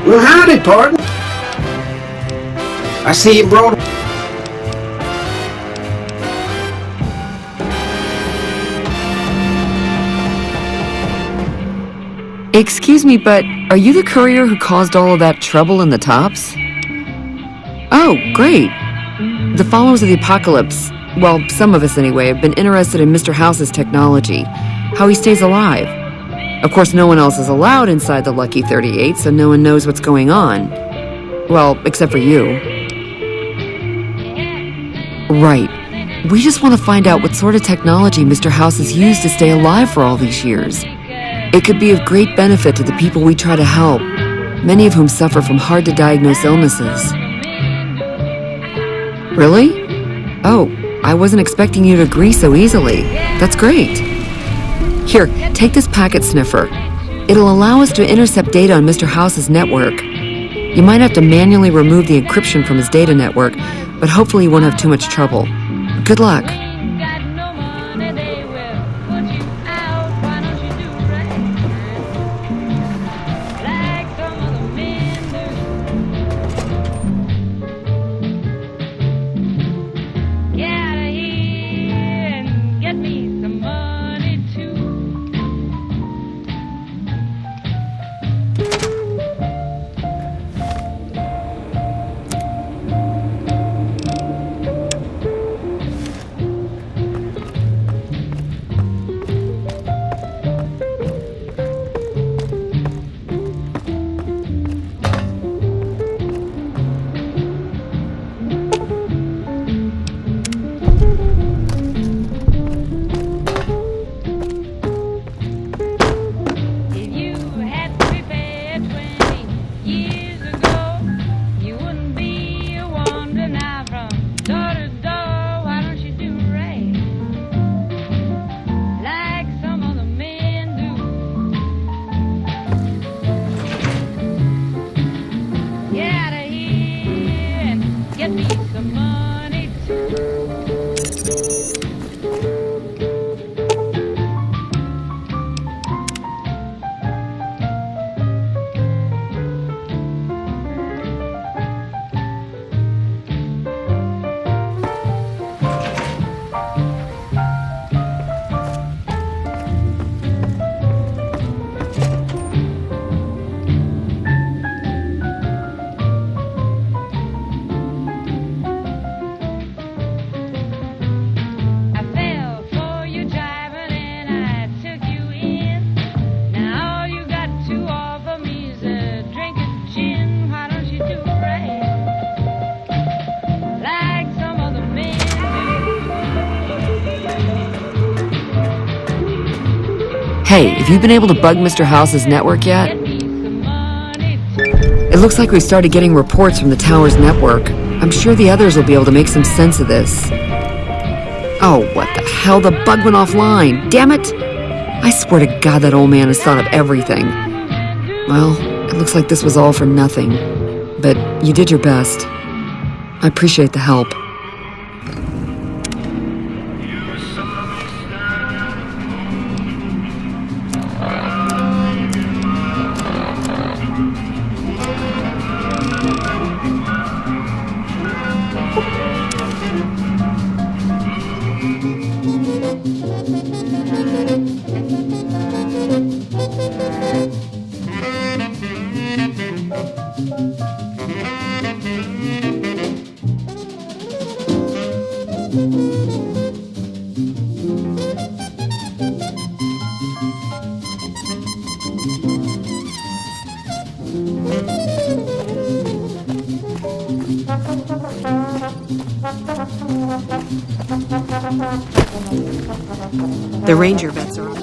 Well, howdy, pardon. I see you brought... Excuse me, but are you the courier who caused all of that trouble in the tops? Oh, great. The followers of the apocalypse, well, some of us anyway, have been interested in Mr. House's technology, how he stays alive. Of course, no one else is allowed inside the Lucky 38, so no one knows what's going on. Well, except for you. Right. We just want to find out what sort of technology Mr. House has used to stay alive for all these years. It could be of great benefit to the people we try to help, many of whom suffer from hard-to-diagnose illnesses. Really? Oh, I wasn't expecting you to agree so easily. That's great. Here, take this packet sniffer. It'll allow us to intercept data on Mr. House's network. You might have to manually remove the encryption from his data network, but hopefully you won't have too much trouble. Good luck. Hey, have you been able to bug Mr. House's network yet? It looks like we started getting reports from the tower's network. I'm sure the others will be able to make some sense of this. Oh, what the hell? The bug went offline. Damn it! I swear to God that old man has thought of everything. Well, it looks like this was all for nothing. But you did your best. I appreciate the help. The ranger vets are on.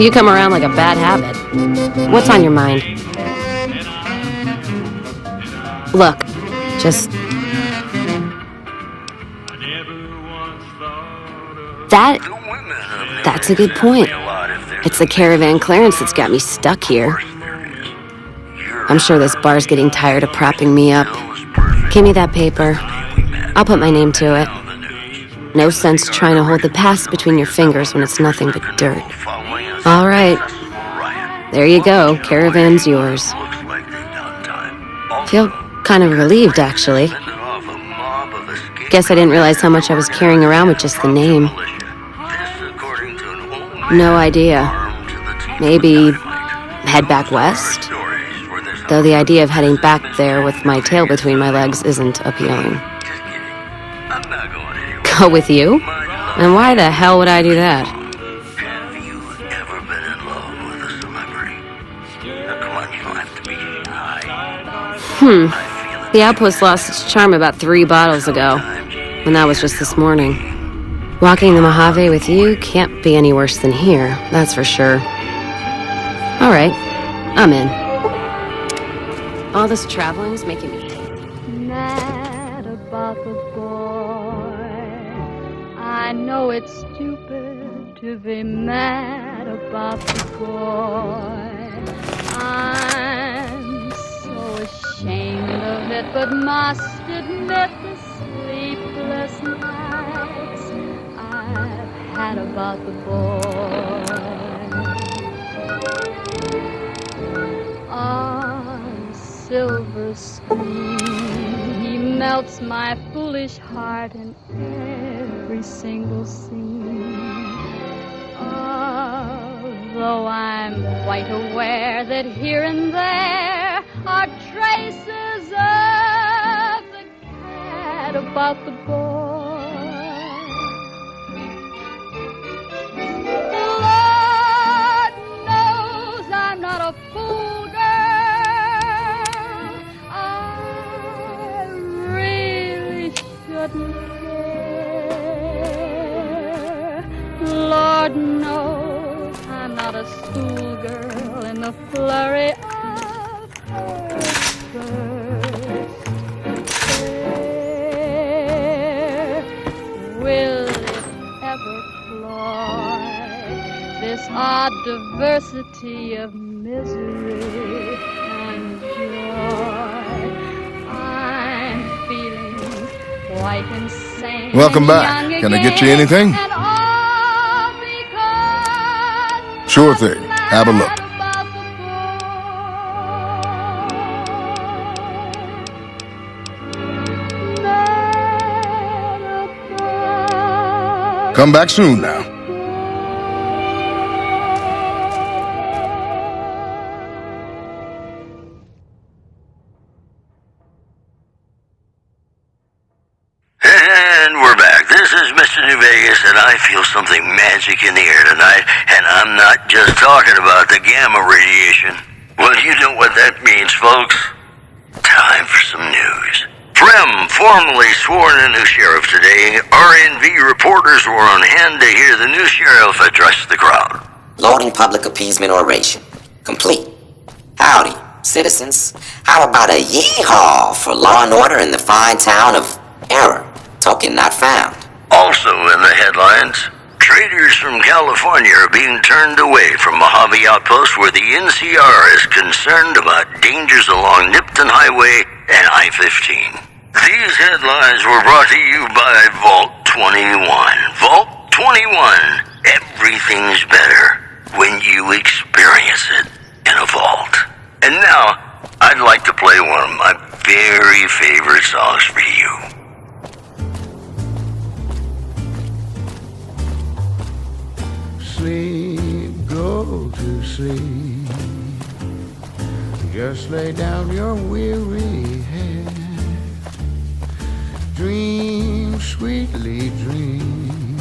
You come around like a bad habit. What's on your mind? Look, just... That's a good point. It's the caravan clearance that's got me stuck here. I'm sure this bar's getting tired of propping me up. Give me that paper. I'll put my name to it. No sense trying to hold the past between your fingers when it's nothing but dirt. All right. There you go. Caravan's yours. Feel kind of relieved, actually. Guess I didn't realize how much I was carrying around with just the name. No idea. Maybe head back west? Though the idea of heading back there with my tail between my legs isn't appealing. Go with you? And why the hell would I do that? Have you ever been in love with a celebrity? Now, come on, you don't have to be shy. The outpost lost its charm about 3 bottles ago. And that was just this morning. Walking the Mojave with you can't be any worse than here, that's for sure. All right, I'm in. All this traveling's making me mad about the boy. I know it's stupid to be mad about the boy. I'm so ashamed of it, but must admit the sleepless nights I've had about the boy. On silver screen, he melts my foolish heart in every single scene. Although I'm quite aware that here and there are traces of the cat about the boy. Lord knows I'm not a fool, girl. I really shouldn't care. Lord knows I'm not a schoolgirl in the flurry of her first stare. Will it ever cloy this odd diversity of misery and joy? I'm feeling quite insane. Welcome back. Young Can I get you again, anything? and all because Sure thing. Have a look. about the boy. Come back soon now. And we're back. This is Mr. New Vegas, and I feel something magic in the air tonight, and I'm not just talking about the gamma radiation. Well, you know what that means, folks. Time for some news. Frem formally sworn a new sheriff today. RNV reporters were on hand to hear the new sheriff address the crowd. Loading public appeasement oration. Complete. Howdy, citizens. How about a yee-haw for law and order in the fine town of Error? Token not found. Also in the headlines, traders from California are being turned away from Mojave Outpost where the NCR is concerned about dangers along Nipton Highway and I-15. These headlines were brought to you by Vault 21. Vault 21. Everything's better when you experience it in a vault. And now, I'd like to play one of my very favorite songs for you. Sleep, go to sleep. Just lay down your weary head. Dream, sweetly dream.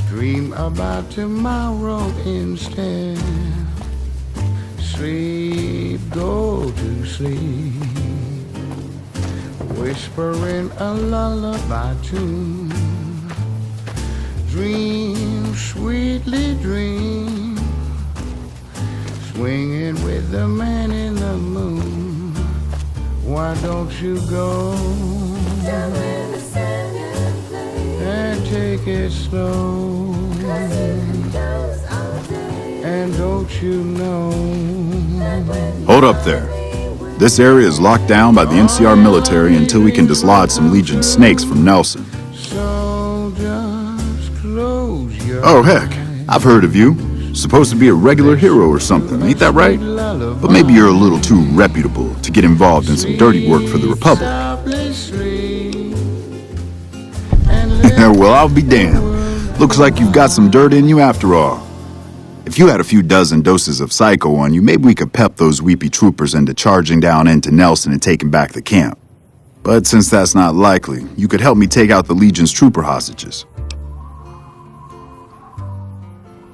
Dream about tomorrow instead. Sleep, go to sleep. Whispering a lullaby tune. Dream, sweetly dream. Swinging with the man in the moon. Why don't you go and take take it slow. And don't you know? Hold up there. This area is locked down by the NCR military until we can dislodge some Legion snakes from Nelson. So just close your Oh, heck. I've heard of you. Supposed to be a regular hero or something, ain't that right? But maybe you're a little too reputable to get involved in some dirty work for the Republic. Well, I'll be damned. Looks like you've got some dirt in you after all. If you had a few dozen doses of Psycho on you, maybe we could pep those weepy troopers into charging down into Nelson and taking back the camp. But since that's not likely, you could help me take out the Legion's trooper hostages.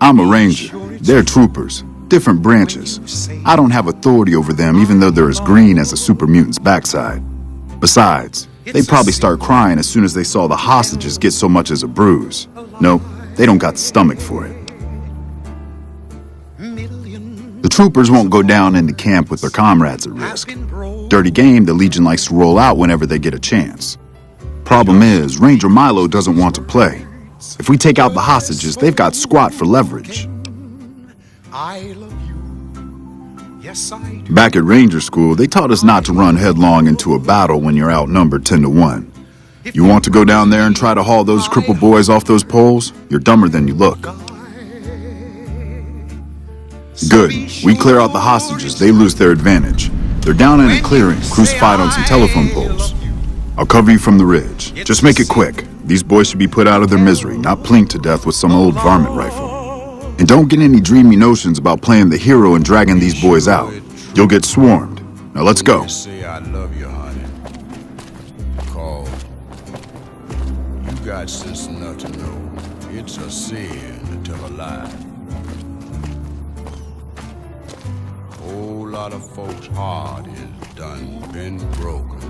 I'm a ranger. They're troopers. Different branches. I don't have authority over them even though they're as green as a super mutant's backside. Besides, they'd probably start crying as soon as they saw the hostages get so much as a bruise. Nope, they don't got the stomach for it. The troopers won't go down into camp with their comrades at risk. Dirty game the Legion likes to roll out whenever they get a chance. Problem is, Ranger Milo doesn't want to play. If we take out the hostages, they've got squat for leverage. Back at Ranger School, they taught us not to run headlong into a battle when you're outnumbered 10 to 1. You want to go down there and try to haul those crippled boys off those poles? You're dumber than you look. Good. We clear out the hostages, they lose their advantage. They're down in a clearing, crucified on some telephone poles. I'll cover you from the ridge. Just make it quick. These boys should be put out of their misery, not plinked to death with some old varmint rifle. And don't get any dreamy notions about playing the hero and dragging these boys out. You'll get swarmed. Now let's go. Say I love you, honey. 'Cause you got sense enough to know it's a sin to tell a lie. Whole lot of folks' heart is done been broken.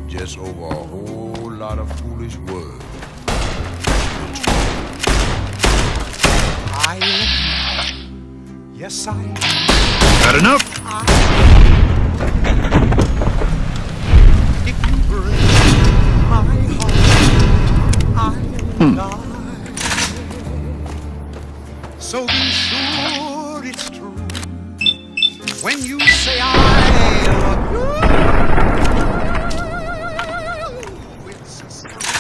Just over a whole lot of foolish words. Yes, I Had enough? If you break my heart, I will die. So be sure it's true when you say I love you. It's a sign to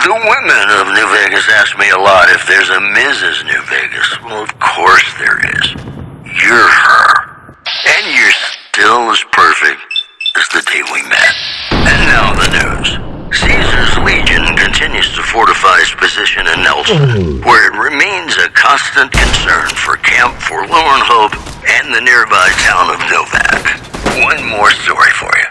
The women of New Vegas ask me a lot if there's a Mrs. New Vegas. Well, of course there is. You're her. And you're still as perfect as the day we met. And now the news. Caesar's Legion continues to fortify its position in Nelson, where it remains a constant concern for Camp Forlorn Hope and the nearby town of Novak. One more story for you.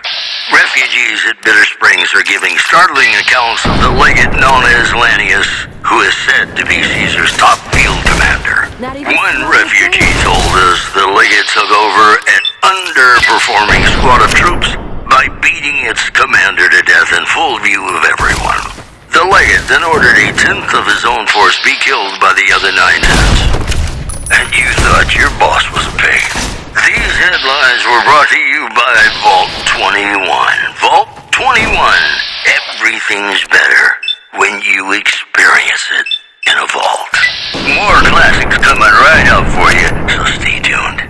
Refugees at Bitter Springs are giving startling accounts of the legate known as Lanius, who is said to be Caesar's top field commander. One refugee told us the legate took over underperforming squad of troops by beating its commander to death in full view of everyone. The legate then ordered a tenth of his own force be killed by the other 9 heads. And you thought your boss was a pig. These headlines were brought to you by Vault 21. Vault 21. Everything's better when you experience it in a vault. More classics coming right up for you, so stay tuned.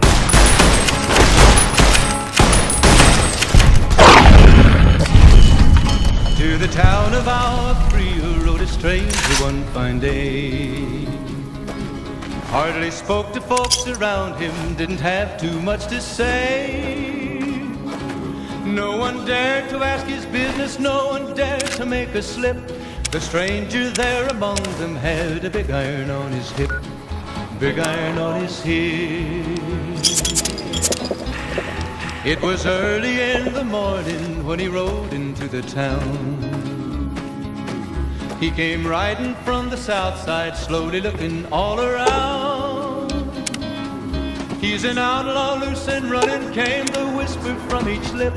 To the town of Alpria rode a stranger one fine day. Hardly spoke to folks around him, didn't have too much to say. No one dared to ask his business, no one dared to make a slip. The stranger there among them had a big iron on his hip, big iron on his hip. It was early in the morning when he rode into the town. He came riding from the south side, slowly looking all around. He's an outlaw, loose and running, came the whisper from each lip.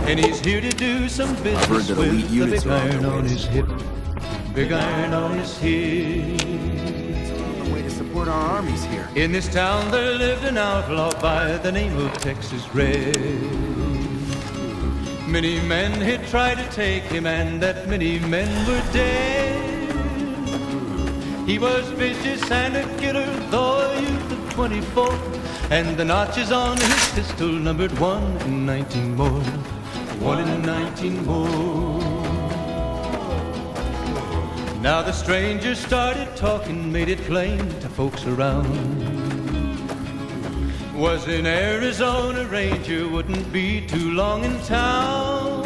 And he's here to do some business with the big iron on his hip, big iron on his hip. Way to support our armies here. In this town there lived an outlaw by the name of Texas Red. Many men had tried to take him, and that many men were dead. He was vicious and a killer, though a youth of 24, and the notches on his pistol numbered 1 in 19 more, 1 in 19 more. Now the stranger started talking, made it plain to folks around. Was an Arizona Ranger, wouldn't be too long in town.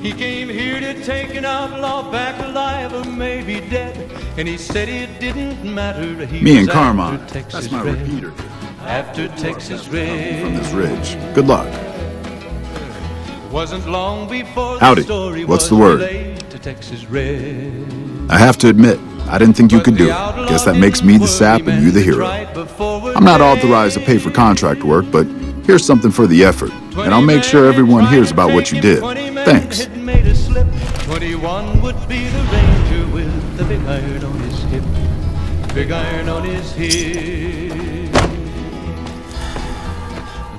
He came here to take an outlaw back alive or maybe dead. And he said it didn't matter. He Me and was Carmine. after Texas That's my Red. repeater. After Texas Red. From this ridge. Good luck. Wasn't long before Howdy. the story What's was the word? relayed to Texas Red. I have to admit, I didn't think you could do it. Guess that makes me the sap and you the hero. I'm not authorized to pay for contract work, but here's something for the effort. And I'll make sure everyone hears about what you did. Thanks. 21 would be the ranger with the big iron on his hip, big iron on his hip.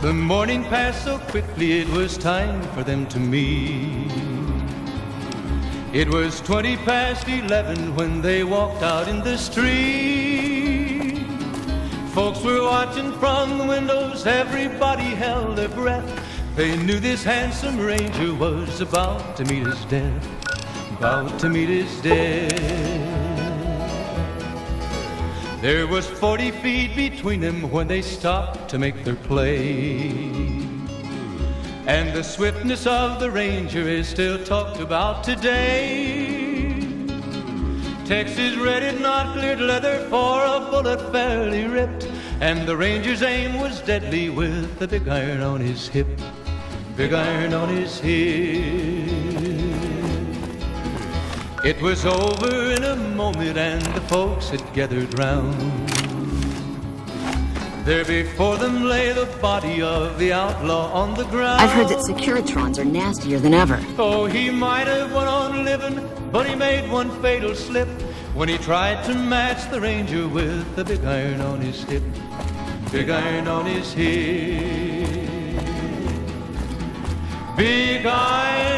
The morning passed so quickly it was time for them to meet. It was 20 past 11 when they walked out in the street. Folks were watching from the windows, everybody held their breath. They knew this handsome ranger was about to meet his death, about to meet his death. There was 40 feet between them when they stopped to make their play. And the swiftness of the ranger is still talked about today. Texas Red had not cleared leather for a bullet fairly ripped, and the ranger's aim was deadly with the big iron on his hip, big iron on his hip. It was over in a moment and the folks had gathered round. There before them lay the body of the outlaw on the ground. I've heard that Securitrons are nastier than ever. Oh, he might have went on living, but he made one fatal slip when he tried to match the ranger with the big iron on his hip, big iron on his hip. Big iron,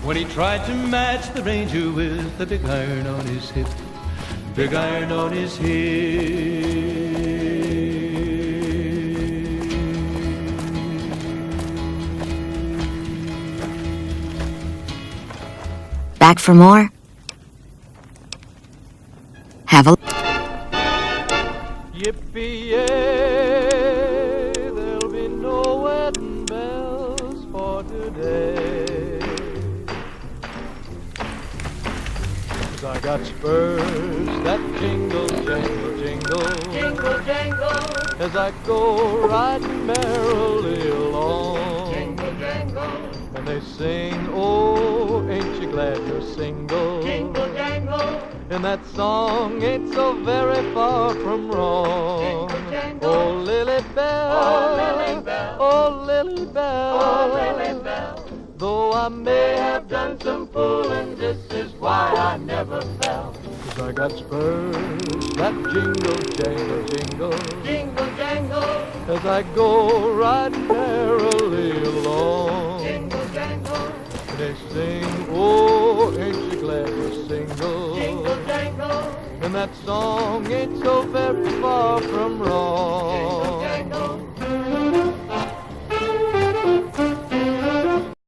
when he tried to match the ranger with the big iron on his hip, big iron on his hip. Back for more? Have a... Yippee-yay, there'll be no wedding bells for today. 'Cause I got spurs that jingle, jangle, jingle, jingle, jangle, as I go riding merrily along. Jingle, jangle, and they sing, oh, ain't you glad you're single? Jingle, jangle, and that song ain't so very far from wrong. Oh, Lily Bell, oh, Lily Bell, oh, Lily Bell, oh, Lily Bell. Though I may have done some fooling, this is why I never fell. 'Cause I got spurs that jingle, jangle, jingle, jingle, jangle, as I go riding merrily along. Jingle, jangle. They sing, oh, ain't you glad you're single? Jingle, jangle. And that song ain't so very far from wrong.